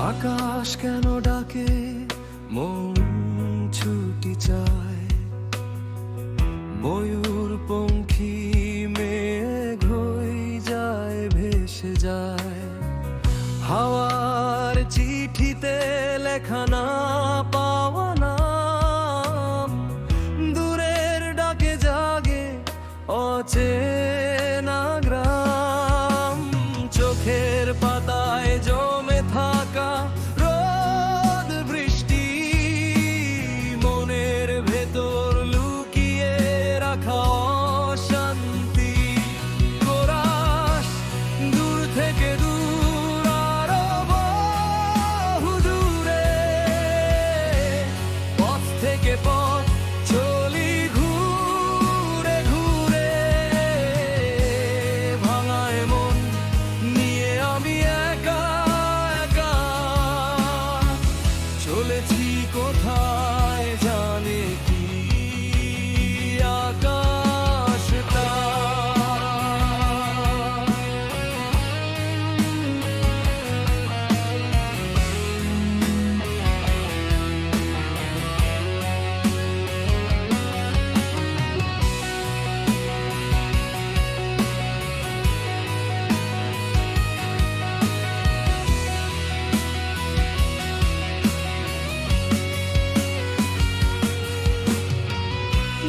আকাশ কেন ডাকে, মন ছুটি চায়। ময়ূর পঙ্খী মেঘ হয়ে যায়, ভেসে যায়। হাওয়ার চিঠিতে লেখা না পাওয়া নাম, দূরের ডাকে জাগে অচেনা গ্রাম। চোখের পাতায় জমে থাকা রোদ বৃষ্টি, মনের ভেতর লুকিয়ে রাখা অশান্তি। কোরাস দূর থেকে দূর, আরো বহু দূরে, পথ থেকে পথ চলি ঘুরে ঘুরে। ভাঙায় মন নিয়ে আমি একা একা চলেছি কোথায় জানে কি আকাশটা।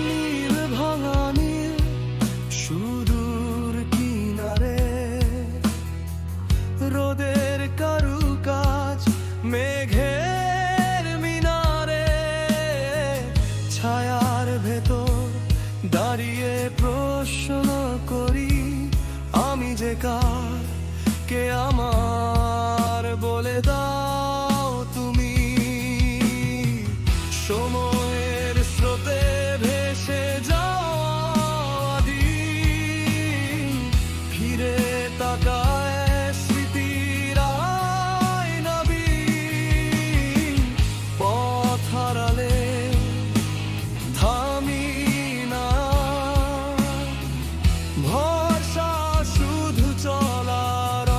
নীল ভাঙা নীল সুদূর কিনারে, রোদের কারুকাজ মেঘের মিনারে। ছায়ার ভেতর দাঁড়িয়ে প্রশ্ন করি, আমি যে কার, কে আমার, বলে দাও তুমি। সময়ের স্রোতে ভেসে যাওয়া দিন, ফিরে তাকায় স্মৃতির আয়নাবিহীন। পথ হারালে থামি না, ভরসা শুধু চলার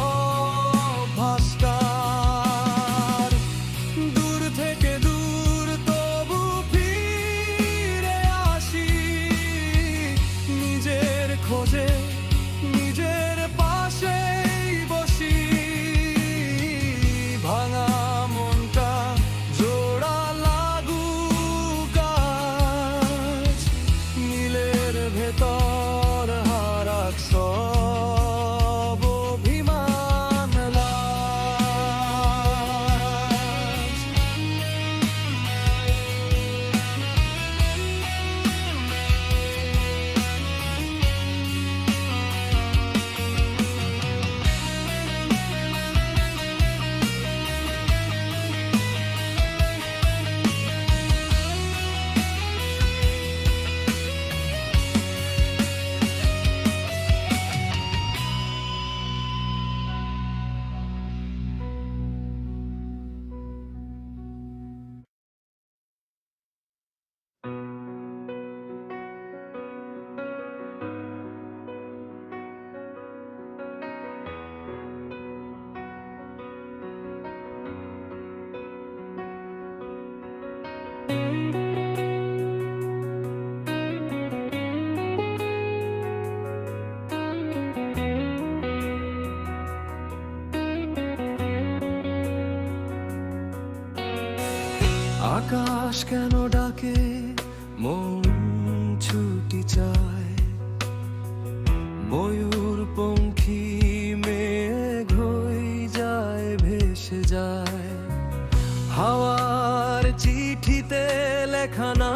অভ্যাসটার। দূর থেকে দূর তবু ফিরে আসি, নিজের খোঁজে নিজের পাশেই বসি। ভাঙা মনটা জোড়া লাগুক আজ, নীলের ভেতর হারাক সব অভিমান লাজ। আকাশ কেন ডাকে, মন ছুটি চায়। ময়ূর পঙ্খী মেঘ হয়ে যায়, ভেসে যায়। হাওয়ার চিঠিতে লেখা না